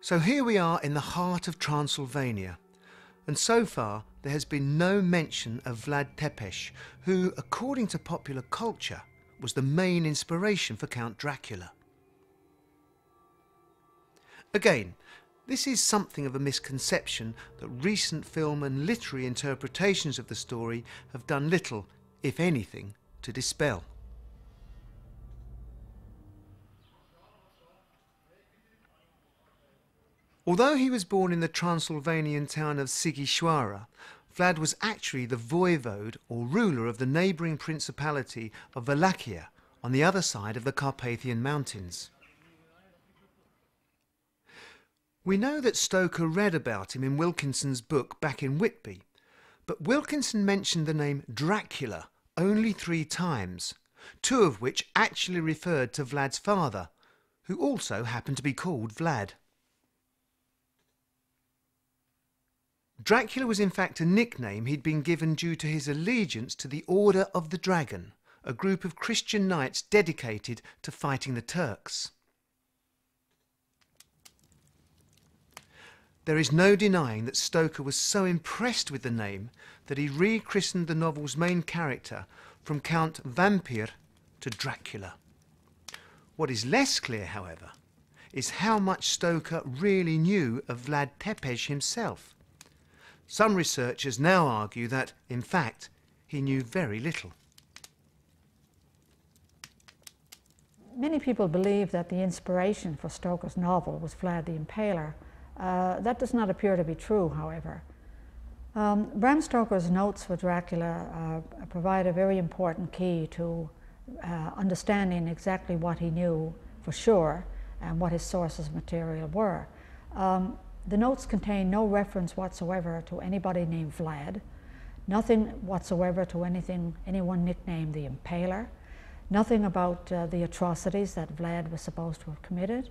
So here we are in the heart of Transylvania, and so far there has been no mention of Vlad Tepes, who, according to popular culture, was the main inspiration for Count Dracula. Again, this is something of a misconception that recent film and literary interpretations of the story have done little, if anything, to dispel. Although he was born in the Transylvanian town of Sighișoara, Vlad was actually the voivode or ruler of the neighbouring principality of Wallachia on the other side of the Carpathian Mountains. We know that Stoker read about him in Wilkinson's book Back in Whitby, but Wilkinson mentioned the name Dracula only 3 times, 2 of which actually referred to Vlad's father, who also happened to be called Vlad. Dracula was in fact a nickname he'd been given due to his allegiance to the Order of the Dragon, a group of Christian knights dedicated to fighting the Turks. There is no denying that Stoker was so impressed with the name that he rechristened the novel's main character from Count Vampire to Dracula. What is less clear, however, is how much Stoker really knew of Vlad Tepes himself. Some researchers now argue that, in fact, he knew very little. Many people believe that the inspiration for Stoker's novel was Vlad the Impaler. That does not appear to be true, however. Bram Stoker's notes for Dracula provide a very important key to understanding exactly what he knew for sure and what his sources of material were. The notes contain no reference whatsoever to anybody named Vlad, nothing whatsoever to anyone nicknamed the Impaler, nothing about the atrocities that Vlad was supposed to have committed.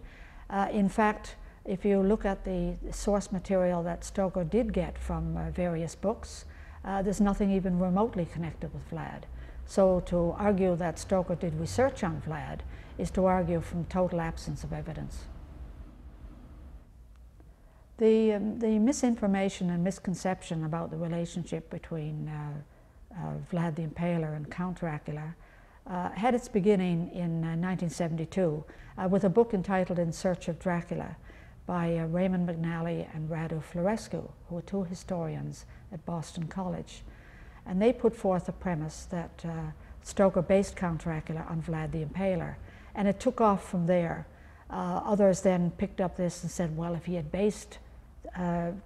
In fact, if you look at the source material that Stoker did get from various books, there's nothing even remotely connected with Vlad. So to argue that Stoker did research on Vlad is to argue from total absence of evidence. The misinformation and misconception about the relationship between Vlad the Impaler and Count Dracula had its beginning in 1972 with a book entitled In Search of Dracula by Raymond McNally and Radu Florescu, who were 2 historians at Boston College. And they put forth the premise that Stoker based Count Dracula on Vlad the Impaler, and it took off from there. Others then picked up this and said, well, if he had based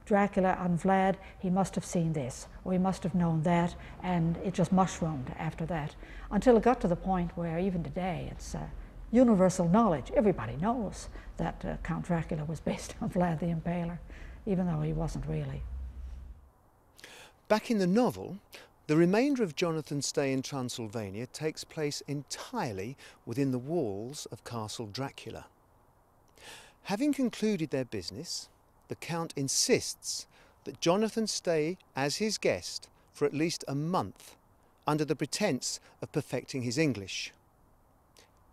Dracula on Vlad, he must have seen this, or he must have known that, and it just mushroomed after that, until it got to the point where even today it's universal knowledge. Everybody knows that Count Dracula was based on Vlad the Impaler, even though he wasn't really. Back in the novel, the remainder of Jonathan's stay in Transylvania takes place entirely within the walls of Castle Dracula. Having concluded their business, the Count insists that Jonathan stay as his guest for at least a month, under the pretence of perfecting his English.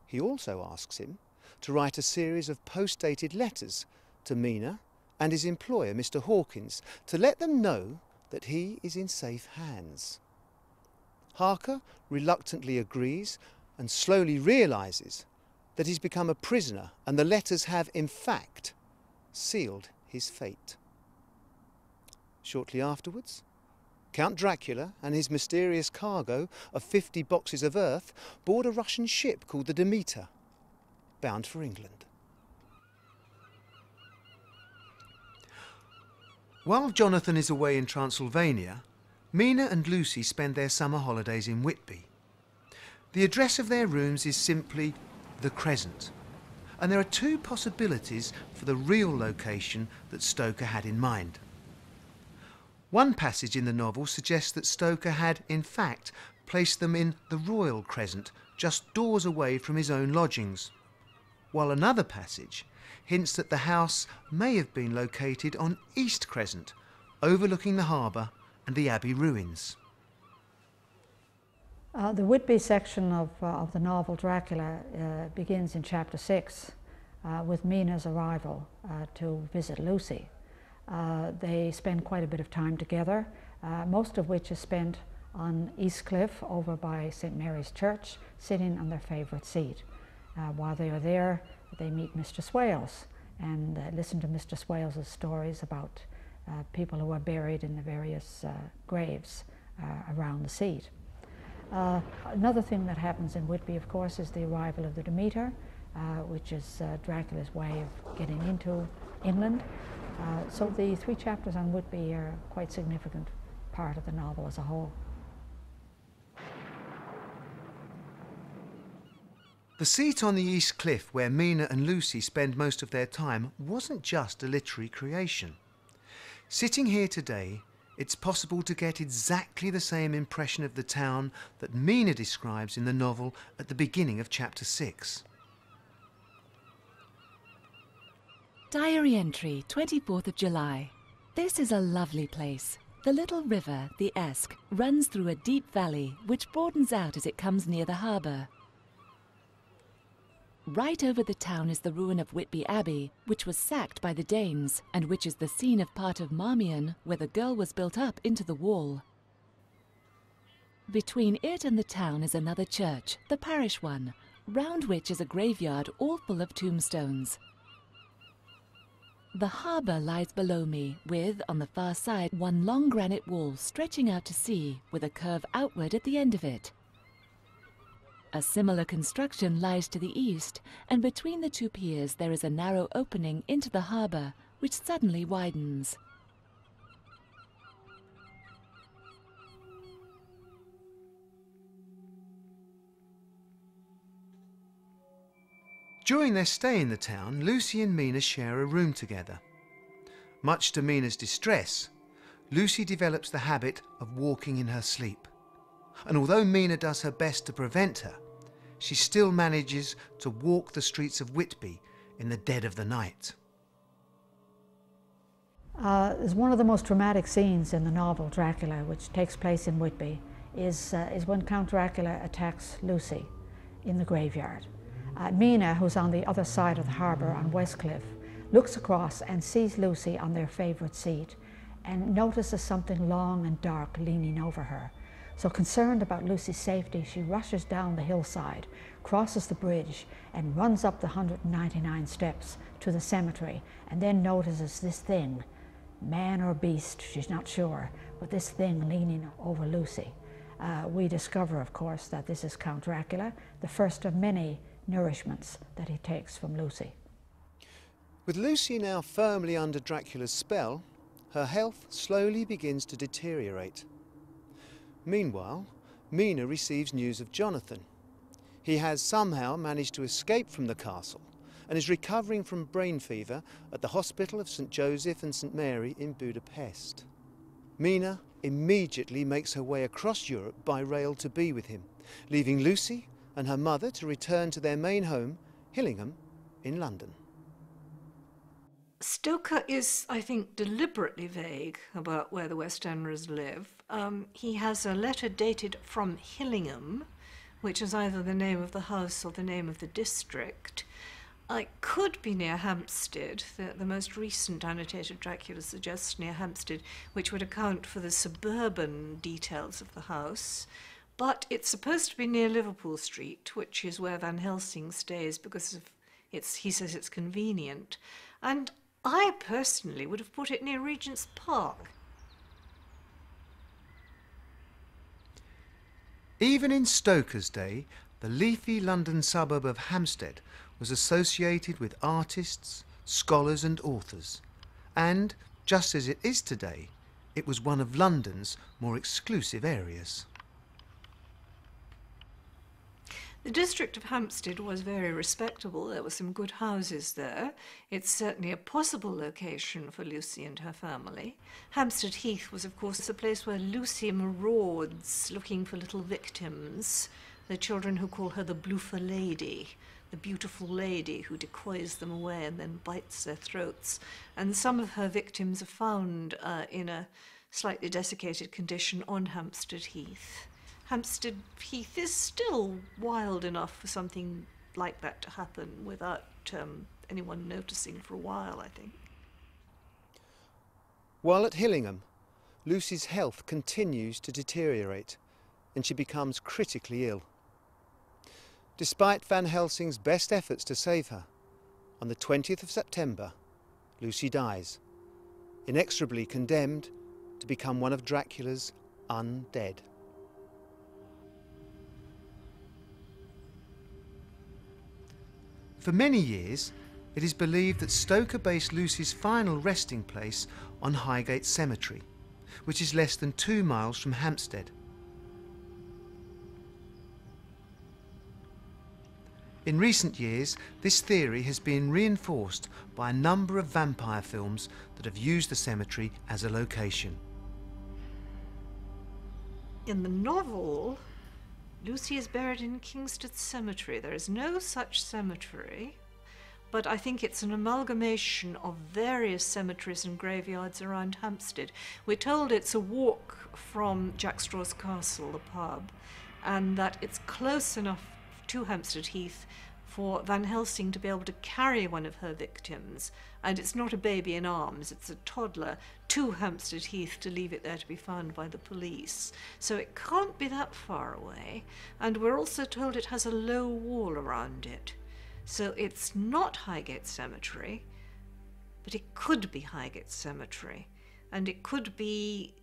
He also asks him to write a series of post-dated letters to Mina and his employer, Mr. Hawkins, to let them know that he is in safe hands. Harker reluctantly agrees and slowly realises that he's become a prisoner, and the letters have, in fact, sealed his fate. Shortly afterwards, Count Dracula and his mysterious cargo of 50 boxes of earth board a Russian ship called the Demeter, bound for England. While Jonathan is away in Transylvania, Mina and Lucy spend their summer holidays in Whitby. The address of their rooms is simply the Crescent, and there are 2 possibilities for the real location that Stoker had in mind. One passage in the novel suggests that Stoker had, in fact, placed them in the Royal Crescent, just doors away from his own lodgings, while another passage hints that the house may have been located on East Crescent, overlooking the harbour and the Abbey ruins. The Whitby section of the novel Dracula begins in chapter 6 with Mina's arrival to visit Lucy. They spend quite a bit of time together, most of which is spent on East Cliff over by St. Mary's Church, sitting on their favourite seat. While they are there, they meet Mr. Swales and listen to Mr. Swales' stories about people who are buried in the various graves around the seat. Another thing that happens in Whitby, of course, is the arrival of the Demeter, which is Dracula's way of getting into England. So the 3 chapters on Whitby are quite significant part of the novel as a whole. The seat on the East Cliff where Mina and Lucy spend most of their time wasn't just a literary creation. Sitting here today, it's possible to get exactly the same impression of the town that Mina describes in the novel at the beginning of chapter 6. Diary entry, 24th of July. This is a lovely place. The little river, the Esk, runs through a deep valley which broadens out as it comes near the harbour. Right over the town is the ruin of Whitby Abbey, which was sacked by the Danes, and which is the scene of part of Marmion, where the girl was built up into the wall. Between it and the town is another church, the parish one, round which is a graveyard all full of tombstones. The harbour lies below me, with, on the far side, one long granite wall stretching out to sea, with a curve outward at the end of it. A similar construction lies to the east, and between the 2 piers there is a narrow opening into the harbour, which suddenly widens. During their stay in the town, Lucy and Mina share a room together. Much to Mina's distress, Lucy develops the habit of walking in her sleep. And although Mina does her best to prevent her, she still manages to walk the streets of Whitby in the dead of the night. Is one of the most dramatic scenes in the novel Dracula, which takes place in Whitby, is when Count Dracula attacks Lucy in the graveyard. Mina, who's on the other side of the harbour on West Cliff, looks across and sees Lucy on their favourite seat and notices something long and dark leaning over her. So concerned about Lucy's safety, she rushes down the hillside, crosses the bridge, and runs up the 199 steps to the cemetery, and then notices this thing, man or beast, she's not sure, but this thing leaning over Lucy. We discover, of course, that this is Count Dracula, the first of many nourishments that he takes from Lucy. With Lucy now firmly under Dracula's spell, her health slowly begins to deteriorate. Meanwhile, Mina receives news of Jonathan. He has somehow managed to escape from the castle and is recovering from brain fever at the hospital of St. Joseph and St. Mary in Budapest. Mina immediately makes her way across Europe by rail to be with him, leaving Lucy and her mother to return to their main home, Hillingham, in London. Stoker is, I think, deliberately vague about where the West Enders live. He has a letter dated from Hillingham, which is either the name of the house or the name of the district. It could be near Hampstead. The most recent annotated Dracula suggests near Hampstead, which would account for the suburban details of the house. But it's supposed to be near Liverpool Street, which is where Van Helsing stays because he says it's convenient. And I personally would have put it near Regent's Park. Even in Stoker's day, the leafy London suburb of Hampstead was associated with artists, scholars and authors. And, just as it is today, it was one of London's more exclusive areas. The district of Hampstead was very respectable. There were some good houses there. It's certainly a possible location for Lucy and her family. Hampstead Heath was, of course, the place where Lucy marauds, looking for little victims, the children who call her the Bloofer Lady, the beautiful lady who decoys them away and then bites their throats. And some of her victims are found in a slightly desiccated condition on Hampstead Heath. Hampstead Heath is still wild enough for something like that to happen without anyone noticing for a while, I think. While at Hillingham, Lucy's health continues to deteriorate and she becomes critically ill. Despite Van Helsing's best efforts to save her, on the 20th of September, Lucy dies, inexorably condemned to become one of Dracula's undead. For many years, it is believed that Stoker based Lucy's final resting place on Highgate Cemetery, which is less than 2 miles from Hampstead. In recent years, this theory has been reinforced by a number of vampire films that have used the cemetery as a location. In the novel, Lucy is buried in Kingsted Cemetery. There is no such cemetery, but I think it's an amalgamation of various cemeteries and graveyards around Hampstead. We're told it's a walk from Jack Straw's Castle, the pub, and that it's close enough to Hampstead Heath for Van Helsing to be able to carry one of her victims, and it's not a baby in arms, it's a toddler, to Hampstead Heath to leave it there to be found by the police. So it can't be that far away, and we're also told it has a low wall around it. So it's not Highgate Cemetery, but it could be Highgate Cemetery, and it could be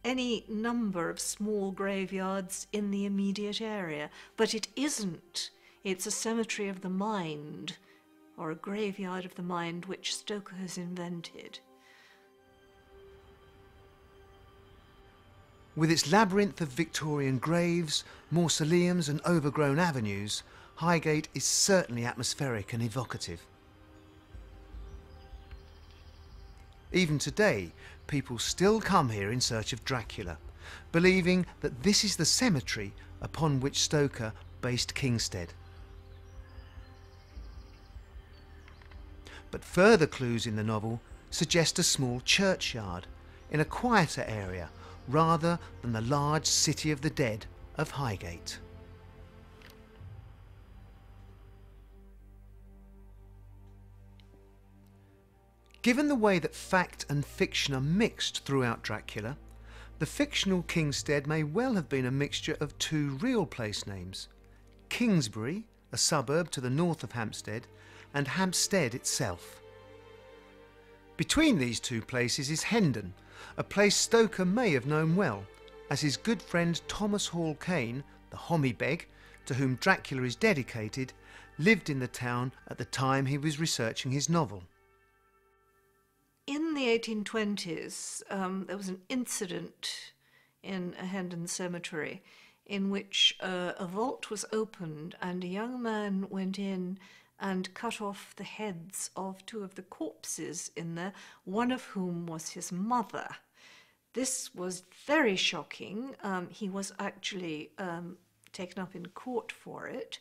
any number of small graveyards in the immediate area, but it isn't. It's a cemetery of the mind, or a graveyard of the mind, which Stoker has invented. With its labyrinth of Victorian graves, mausoleums and overgrown avenues, Highgate is certainly atmospheric and evocative. Even today, people still come here in search of Dracula, believing that this is the cemetery upon which Stoker based Kingsted. But further clues in the novel suggest a small churchyard in a quieter area rather than the large city of the dead of Highgate. Given the way that fact and fiction are mixed throughout Dracula, the fictional Kingsted may well have been a mixture of two real place names: Kingsbury, a suburb to the north of Hampstead, and Hampstead itself. Between these two places is Hendon, a place Stoker may have known well, as his good friend Thomas Hall Caine, the Hommybeg, to whom Dracula is dedicated, lived in the town at the time he was researching his novel. In the 1820s, there was an incident in a Hendon cemetery in which a vault was opened and a young man went in and cut off the heads of two of the corpses in there, one of whom was his mother. This was very shocking. He was actually taken up in court for it.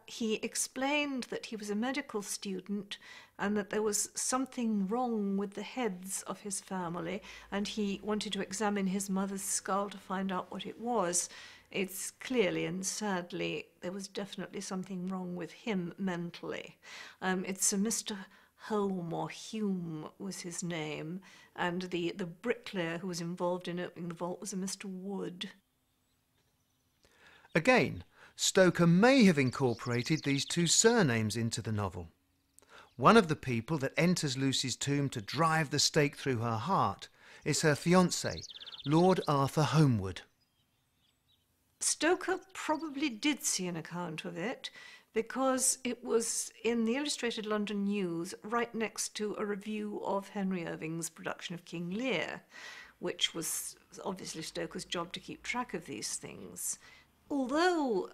He explained that he was a medical student and that there was something wrong with the heads of his family, and he wanted to examine his mother's skull to find out what it was. It's clearly and sadly, there was definitely something wrong with him mentally. It's a Mr. Holm, or Hume was his name, and the bricklayer who was involved in opening the vault was a Mr. Wood. Again, Stoker may have incorporated these two surnames into the novel. One of the people that enters Lucy's tomb to drive the stake through her heart is her fiancé, Lord Arthur Holmwood. Stoker probably did see an account of it because it was in the Illustrated London News right next to a review of Henry Irving's production of King Lear, which was obviously Stoker's job to keep track of these things. Although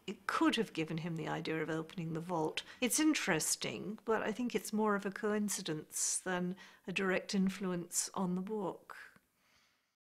it could have given him the idea of opening the vault, it's interesting, but I think it's more of a coincidence than a direct influence on the book.